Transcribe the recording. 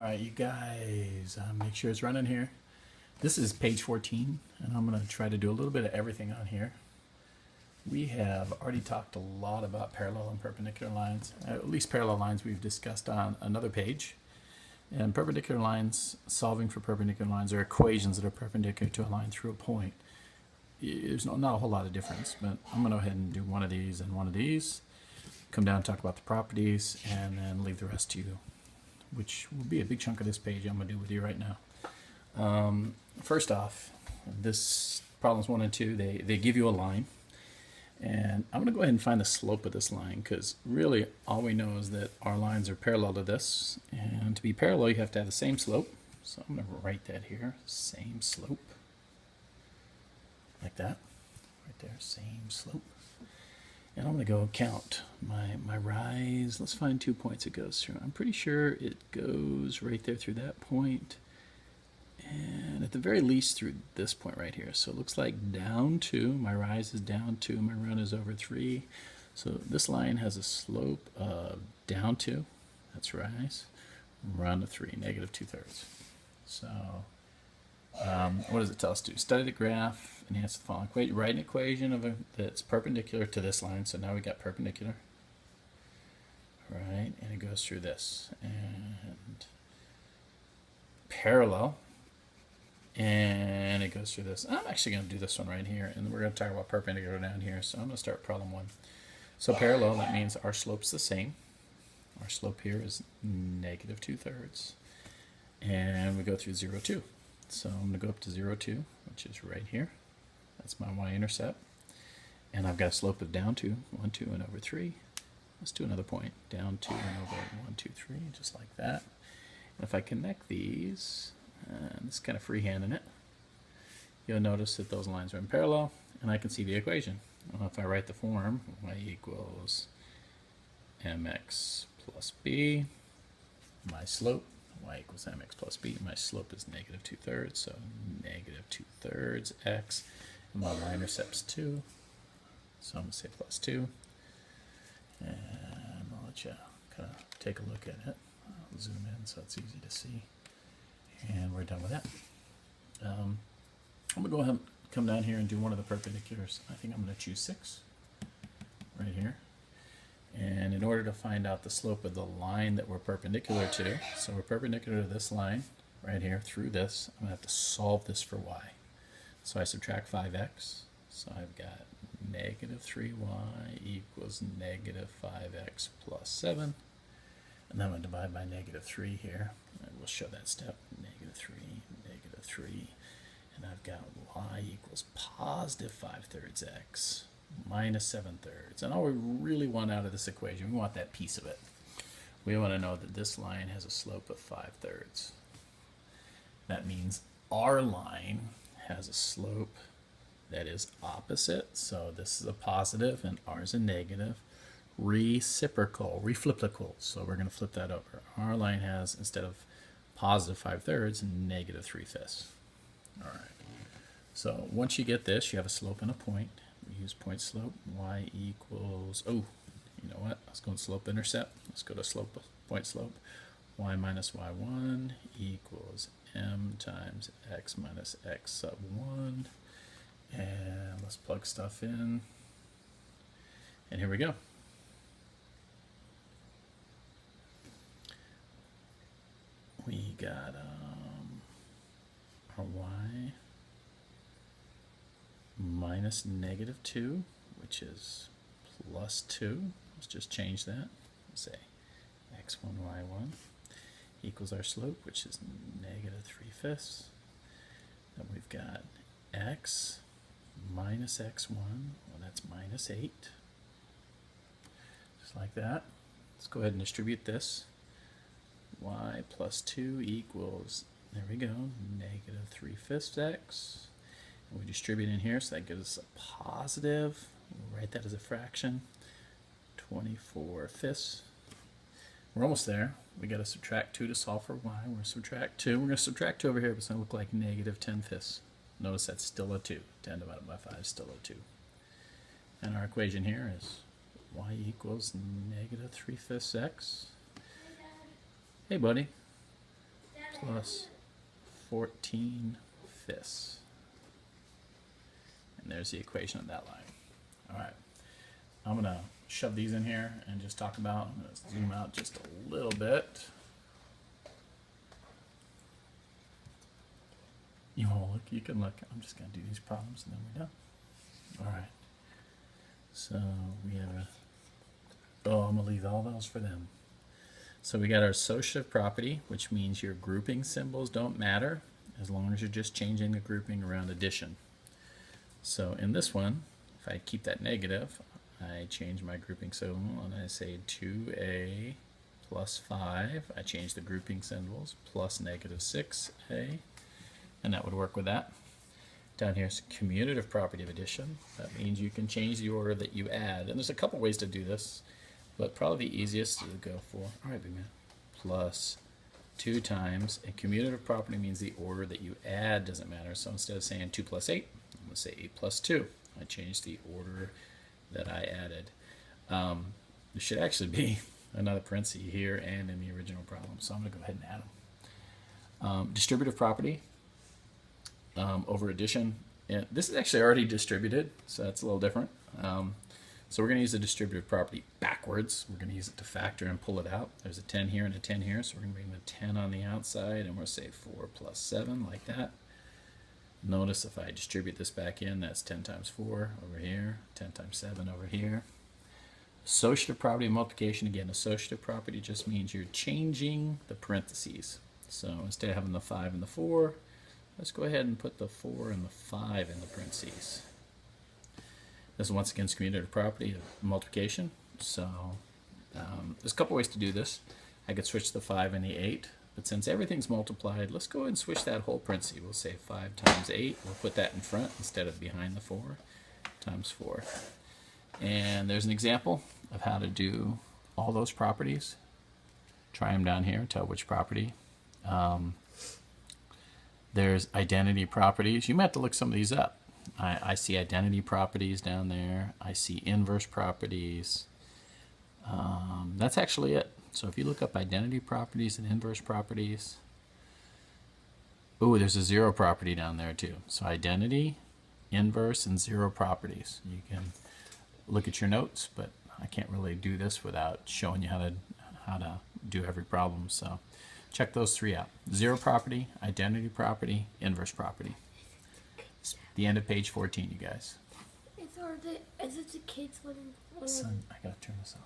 All right, you guys, make sure it's running here. This is page 14, and I'm going to try to do a little bit of everything on here. We have already talked a lot about parallel and perpendicular lines, at least parallel lines we've discussed on another page. And perpendicular lines, solving for perpendicular lines, are equations that are perpendicular to a line through a point. There's not a whole lot of difference, but I'm going to go ahead and do one of these and one of these, come down and talk about the properties, and then leave the rest to you, which will be a big chunk of this page I'm going to do with you right now. First off, this problems 1 and 2, they give you a line. And I'm going to go ahead and find the slope of this line, because really all we know is that our lines are parallel to this. And to be parallel, you have to have the same slope. So I'm going to write that here, same slope. Like that, right there, same slope. And I'm going to go count my rise. Let's find 2 points it goes through. I'm pretty sure it goes right there through that point, and at the very least through this point right here. So it looks like down 2. My rise is down 2. My run is over 3. So this line has a slope of down 2. That's rise. Run of 3, negative 2/3. So what does it tell us to do? Study the graph, enhance the following equation. Write an equation that's perpendicular to this line. So now we got perpendicular, right? And it goes through this, and parallel, and it goes through this. I'm actually going to do this one right here, and we're going to talk about perpendicular down here. So I'm going to start problem 1. So parallel, that means our slope's the same. Our slope here is negative 2/3, and we go through 0, 2. So I'm going to go up to 0, 2, which is right here. That's my y-intercept. And I've got a slope of down 2, 1, 2, and over 3. Let's do another point. Down 2 and over 1, 2, 3, just like that. And if I connect these, and it's kind of freehanding it, you'll notice that those lines are in parallel, and I can see the equation. Well, if I write the form, y equals mx plus b, my slope, y equals mx plus b. My slope is negative 2/3, so negative 2/3 x. And my y-intercept's 2, so I'm going to say plus 2. And I'll let you kind of take a look at it. I'll zoom in so it's easy to see. And we're done with that. I'm going to go ahead and come down here and do one of the perpendiculars. I think I'm going to choose 6 right here. And in order to find out the slope of the line that we're perpendicular to, so we're perpendicular to this line right here through this, I'm going to have to solve this for y. So I subtract 5x, so I've got negative 3y equals negative 5x plus 7. And then I'm going to divide by negative 3 here, and we'll show that step, negative 3, negative 3. And I've got y equals positive 5/3 x minus 7/3. And all we really want out of this equation, we want that piece of it. We want to know that this line has a slope of 5/3. That means our line has a slope that is opposite. So this is a positive and ours a negative. Reciprocal, reflippable. So we're going to flip that over. Our line has, instead of positive 5/3, negative 3/5. All right. So once you get this, you have a slope and a point. We use point slope. Y equals, oh, you know what? Let's go with slope intercept. Let's go to slope, point slope. Y minus y1 equals m times x minus x sub 1. And let's plug stuff in. And here we go. We got our y minus negative 2, which is plus 2. Let's just change that. Say x1, y1 equals our slope, which is negative 3/5. Then we've got x minus x1, well, that's minus 8. Just like that. Let's go ahead and distribute this. Y plus 2 equals, there we go, negative 3/5 x. And we distribute in here, so that gives us a positive. We'll write that as a fraction, 24/5. We're almost there. We got to subtract 2 to solve for y. We're going to subtract 2. We're going to subtract 2 over here, but it's going to look like negative 10/5. Notice that's still a 2. 10 divided by 5 is still a 2. And our equation here is y equals negative 3/5 x. Hey, buddy. plus 14/5. And there's the equation of that line. All right. I'm going to shove these in here and just talk about, I'm going to zoom out just a little bit. You want to look? You can look. I'm just going to do these problems and then we're done. All right. So we have I'm going to leave all those for them. So we got our associative property, which means your grouping symbols don't matter as long as you're just changing the grouping around addition. So in this one, if I keep that negative, I change my grouping symbol and I say 2a plus 5. I change the grouping symbols plus -6a, and that would work with that. Down here is commutative property of addition. That means you can change the order that you add. And there's a couple ways to do this, but probably the easiest to go for, all right, big man, plus 2 times. And commutative property means the order that you add doesn't matter. So instead of saying 2 plus 8, I'm going to say 8 plus 2. I changed the order that I added. There should actually be another parenthesis here and in the original problem. So I'm going to go ahead and add them. Distributive property. Over addition, and this is actually already distributed, so that's a little different. So we're going to use the distributive property backwards. We're going to use it to factor and pull it out. There's a 10 here and a 10 here, so we're going to bring the 10 on the outside, and we'll say 4 plus 7, like that. Notice if I distribute this back in, that's 10 times 4 over here, 10 times 7 over here. Associative property of multiplication, again, associative property just means you're changing the parentheses. So instead of having the 5 and the 4, let's go ahead and put the 4 and the 5 in the parentheses. This is once again commutative property of multiplication. So there's a couple ways to do this. I could switch the 5 and the 8, but since everything's multiplied, let's go ahead and switch that whole parenthesis. We'll say 5 times 8. We'll put that in front instead of behind the 4 times 4. And there's an example of how to do all those properties. Try them down here, tell which property. There's identity properties. You might have to look some of these up. I see identity properties down there. I see inverse properties. That's actually it. So if you look up identity properties and inverse properties, ooh, there's a zero property down there too. So identity, inverse, and zero properties. You can look at your notes, but I can't really do this without showing you how to do every problem. So check those 3 out. Zero property, identity property, inverse property. It's the end of page 14, you guys. Is it the kids when Son, I gotta turn this off.